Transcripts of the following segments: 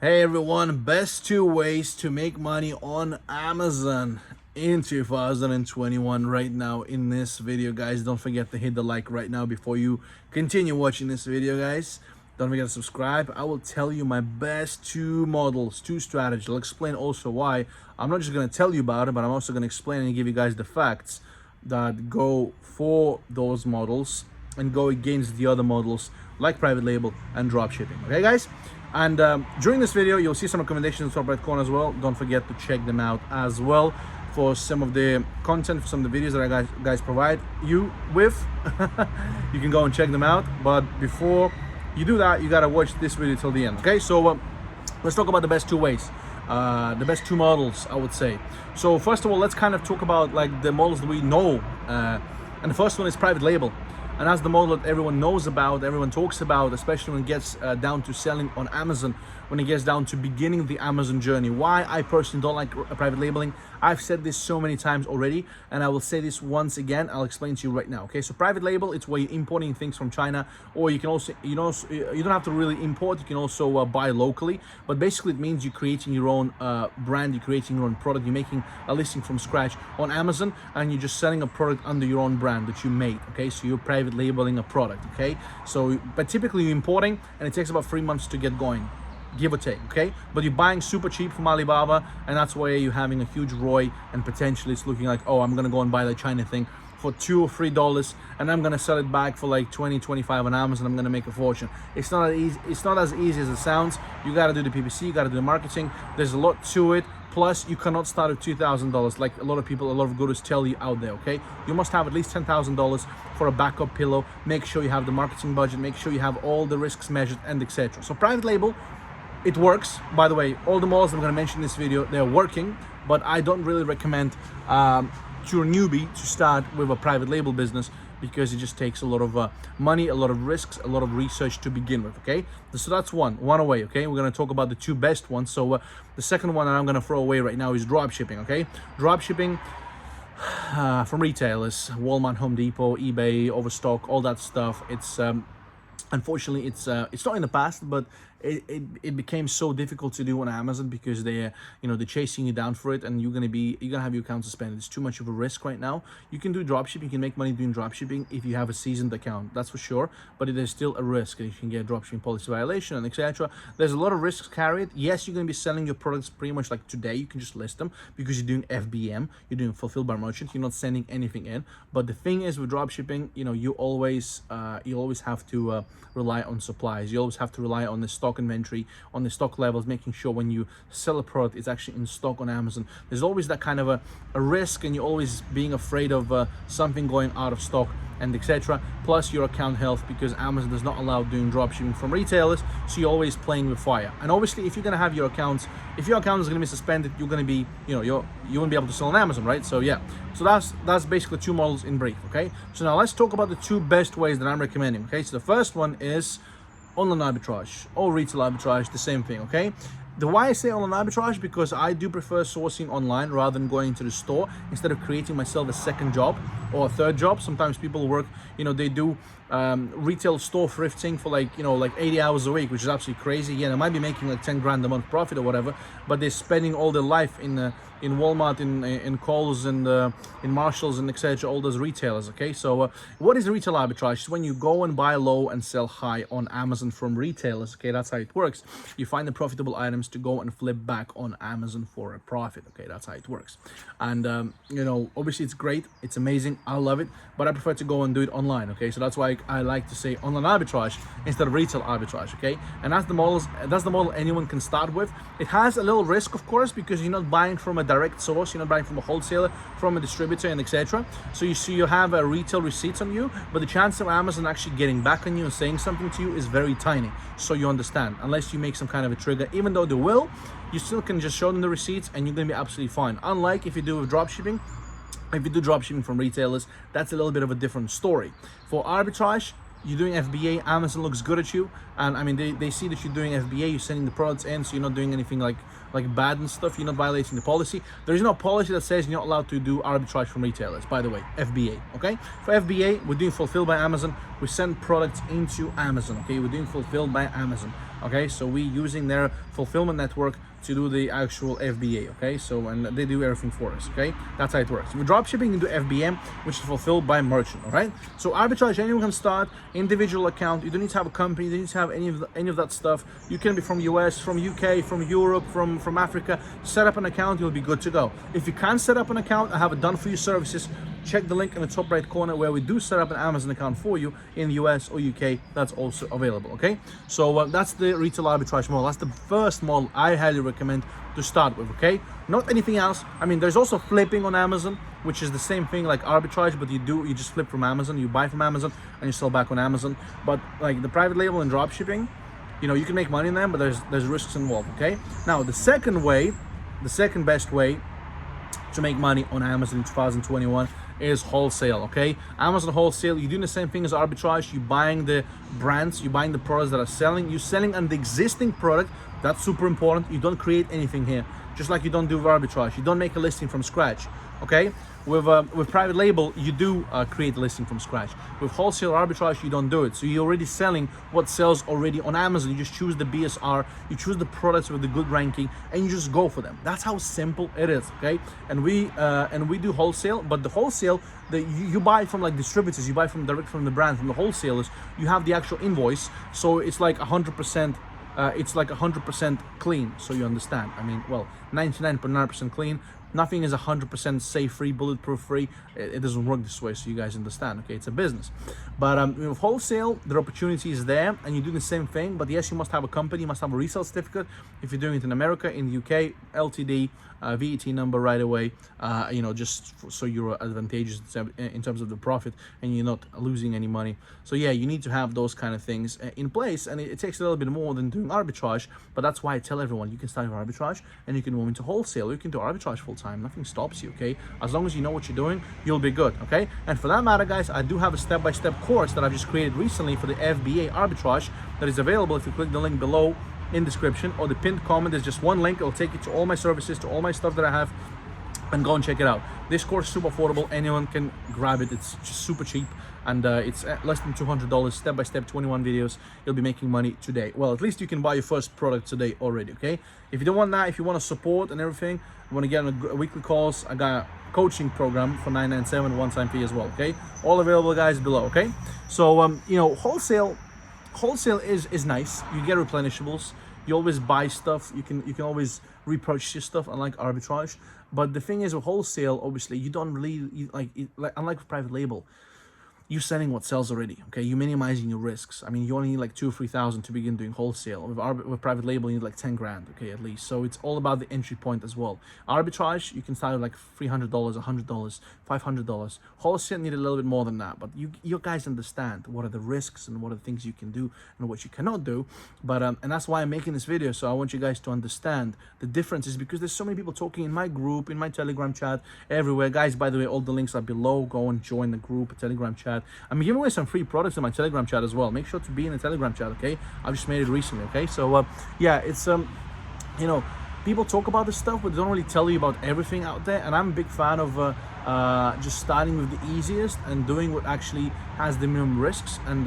Hey everyone, best two ways to make money on Amazon in 2021 right now in this video, guys. Don't forget to hit the like right now before you continue watching this video, guys. Don't forget to subscribe. I will tell you my best two models, two strategies. I'll explain also why. I'm not just going to tell you about it, but I'm also going to explain and give you guys the facts that go for those models and go against the other models like private label and drop shipping. Okay, guys? And during this video, you'll see some recommendations in the top right corner as well. Don't forget to check them out as well for some of the content, for some of the videos that I guys provide you with. You can go and check them out. But before you do that, you gotta watch this video till the end. Okay, so let's talk about the best two ways. The best two models, I would say. So first of all, let's kind of talk about like the models that we know. And the first one is private label. And that's the model that everyone knows about, everyone talks about, especially when it gets down to selling on Amazon, when it gets down to beginning the Amazon journey. Why I personally don't like private labeling, I've said this so many times already, and I will say this once again. I'll explain to you right now. Okay, so private label, it's where you're importing things from China, or you can also, you don't have to really import, you can also buy locally. But basically it means you're creating your own brand, you're creating your own product, you're making a listing from scratch on Amazon, and you're just selling a product under your own brand that you made. Okay, so you're private labeling a product. Okay, so but typically you're importing, and it takes about 3 months to get going, give or take. Okay, but you're buying super cheap from Alibaba, and that's why you're having a huge ROI, and potentially it's looking like, oh, I'm gonna go and buy the China thing for $2 or $3, and I'm gonna sell it back for like 20, 25 on Amazon. I'm gonna make a fortune. It's not easy. It's not as easy as it sounds. You gotta do the PPC, you gotta do the marketing. There's a lot to it. Plus, you cannot start at $2,000 like a lot of people, a lot of gurus tell you out there. Okay, you must have at least $10,000 for a backup pillow. Make sure you have the marketing budget. Make sure you have all the risks measured, and etc. So private label, it works. By the way, all the models I'm going to mention in this video, they're working, but I don't really recommend to a newbie to start with a private label business, because it just takes a lot of money, a lot of risks, a lot of research to begin with. Okay, so that's one away. Okay, we're going to talk about the two best ones. So the second one that I'm going to throw away right now is drop shipping. Okay, drop shipping from retailers, Walmart, Home Depot, eBay, Overstock, all that stuff. It's unfortunately it's not in the past, but it became so difficult to do on Amazon, because they're chasing you down for it, and you're gonna have your account suspended. It's too much of a risk right now. You can do dropshipping, you can make money doing dropshipping if you have a seasoned account, that's for sure, but there's still a risk, and you can get dropshipping policy violation and etc. There's a lot of risks carried. Yes, you're gonna be selling your products pretty much like today. You can just list them because you're doing FBM, you're doing fulfilled by merchant, you're not sending anything in. But the thing is with dropshipping, you always have to rely on supplies. You always have to rely on the stock inventory, on the stock levels, making sure when you sell a product it's actually in stock on Amazon. There's always that kind of a risk, and you're always being afraid of something going out of stock and etc. Plus your account health, because Amazon does not allow doing dropshipping from retailers, so you're always playing with fire. And obviously if you're going to have your accounts, if your account is going to be suspended, you're going to be you won't be able to sell on Amazon, right? So yeah, so that's basically two models in brief. Okay, so now let's talk about the two best ways that I'm recommending. Okay, so the first one is online arbitrage or retail arbitrage, the same thing. Okay, the why I say online arbitrage, because I do prefer sourcing online rather than going to the store, instead of creating myself a second job or a third job. Sometimes people work, they do retail store thrifting for like 80 hours a week, which is absolutely crazy. Yeah, they might be making like 10 grand a month profit or whatever, but they're spending all their life in Walmart, in Kohl's, and in Marshalls, and etc. All those retailers. Okay, so what is retail arbitrage? It's when you go and buy low and sell high on Amazon from retailers. Okay, that's how it works. You find the profitable items to go and flip back on Amazon for a profit. Okay, that's how it works. And obviously it's great, it's amazing, I love it, but I prefer to go and do it online. Okay, so that's why I like to say online arbitrage instead of retail arbitrage. Okay, and that's the model anyone can start with. It has a little risk, of course, because you're not buying from a direct source, you're not buying from a wholesaler, from a distributor, and etc. So you have a retail receipts on you, but the chance of Amazon actually getting back on you and saying something to you is very tiny. So you understand, unless you make some kind of a trigger, even though they will, you still can just show them the receipts and you're gonna be absolutely fine. Unlike if you do with dropshipping. If you do dropshipping from retailers, that's a little bit of a different story. For arbitrage, you're doing FBA, Amazon looks good at you, and I mean they see that you're doing FBA, you're sending the products in, so you're not doing anything like bad and stuff, you're not violating the policy. There is no policy that says you're not allowed to do arbitrage from retailers, by the way, FBA. Okay, for FBA, we're doing fulfilled by Amazon, we send products into Amazon. Okay, we're doing fulfilled by Amazon. Okay, so we using their fulfillment network to do the actual FBA. Okay, so and they do everything for us. Okay, that's how it works. We're drop shipping into FBM, which is fulfilled by merchant. All right, so Arbitrage, anyone can start individual account. You don't need to have a company, you don't need to have any of that stuff. You can be from US, from UK, from Europe, from Africa. Set up an account, you'll be good to go. If you can't set up an account, I have a done for you services. Check the link in the top right corner where we do set up an Amazon account for you in the US or UK. That's also available. Okay, so that's the retail arbitrage model. That's the first model I highly recommend to start with. Okay, not anything else. I mean, there's also flipping on Amazon, which is the same thing like arbitrage, but you just flip from Amazon, you buy from Amazon and you sell back on Amazon. But like the private label and drop shipping, you know, you can make money in them, but there's risks involved. Okay, now the second best way to make money on Amazon in 2021 is wholesale. Okay, Amazon wholesale, you're doing the same thing as arbitrage. You're buying the brands, you're buying the products that are selling, you're selling on the existing product. That's super important. You don't create anything here, just like you don't do with arbitrage. You don't make a listing from scratch. Okay, with private label, you do create a listing from scratch. With wholesale arbitrage, you don't do it. So you're already selling what sells already on Amazon. You just choose the BSR, you choose the products with the good ranking, and you just go for them. That's how simple it is. Okay, and we do wholesale, but the wholesale that you buy from like distributors, you buy from direct from the brand, from the wholesalers. You have the actual invoice, so it's like 100%. It's like 100% clean, so you understand. I mean, well, 99.9% clean. Nothing is 100% safe, free, bulletproof, free. It doesn't work this way, so you guys understand. Okay, it's a business. But with wholesale, the opportunity is there, and you do the same thing. But yes, you must have a company, you must have a resale certificate. If you're doing it in America, in the UK, LTD, VAT number right away. You know, just so you're advantageous in terms of the profit, and you're not losing any money. So yeah, you need to have those kind of things in place, and it takes a little bit more than doing arbitrage. But that's why I tell everyone you can start with arbitrage, and you can move into wholesale. You can do arbitrage full time. Nothing stops you. Okay, as long as you know what you're doing, you'll be good. Okay, and for that matter, guys, I do have a step-by-step course that I've just created recently for the FBA arbitrage that is available if you click the link below in description or the pinned comment. There's just one link. It'll take you to all my services, to all my stuff that I have, and go and check it out. This course is super affordable. Anyone can grab it. It's just super cheap, and it's less than $200. Step-by-step, 21 videos. You'll be making money today. Well, at least you can buy your first product today already. Okay, if you don't want that, if you want to support and everything, you want to get on a weekly calls, I got a coaching program for $997 one-time fee as well. Okay, all available, guys, below. Okay, so you know, wholesale is nice. You get replenishables, you always buy stuff, you can always repurchase your stuff, unlike arbitrage. But the thing is, with wholesale, obviously you don't really like unlike with private label, you're selling what sells already. Okay, you're minimizing your risks. I mean, you only need like 2,000 or 3,000 to begin doing wholesale. With private label, you need like 10 grand, okay, at least. So it's all about the entry point as well. Arbitrage, you can start with like $300, $100, $500. Wholesale need a little bit more than that, but you guys understand what are the risks and what are the things you can do and what you cannot do. But and that's why I'm making this video. So I want you guys to understand the differences, because there's so many people talking in my group, in my Telegram chat, everywhere. Guys, by the way, all the links are below. Go and join the group, Telegram chat. I'm giving away some free products in my Telegram chat as well. Make sure to be in the Telegram chat, okay? I've just made it recently, okay? So yeah, it's you know, people talk about this stuff, but they don't really tell you about everything out there. And I'm a big fan of just starting with the easiest and doing what actually has the minimum risks and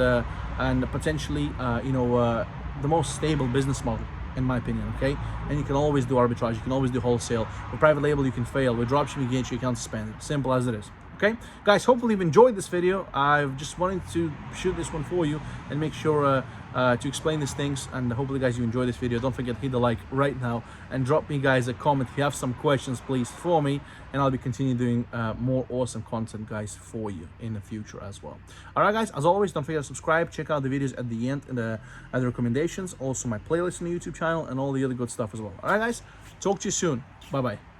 potentially you know, the most stable business model, in my opinion. Okay, and you can always do arbitrage, you can always do wholesale. With private label, you can fail. With dropshipping, you can't spend it. Simple as it is. Okay, guys, hopefully you've enjoyed this video. I've just wanted to shoot this one for you and make sure to explain these things, and hopefully, guys, you enjoy this video. Don't forget to hit the like right now and drop me, guys, a comment if you have some questions, please, for me, and I'll be continuing doing more awesome content, guys, for you in the future as well. All right, guys, as always, don't forget to subscribe. Check out the videos at the end and the recommendations, also my playlist on the YouTube channel, and all the other good stuff as well. All right, guys, talk to you soon. Bye bye.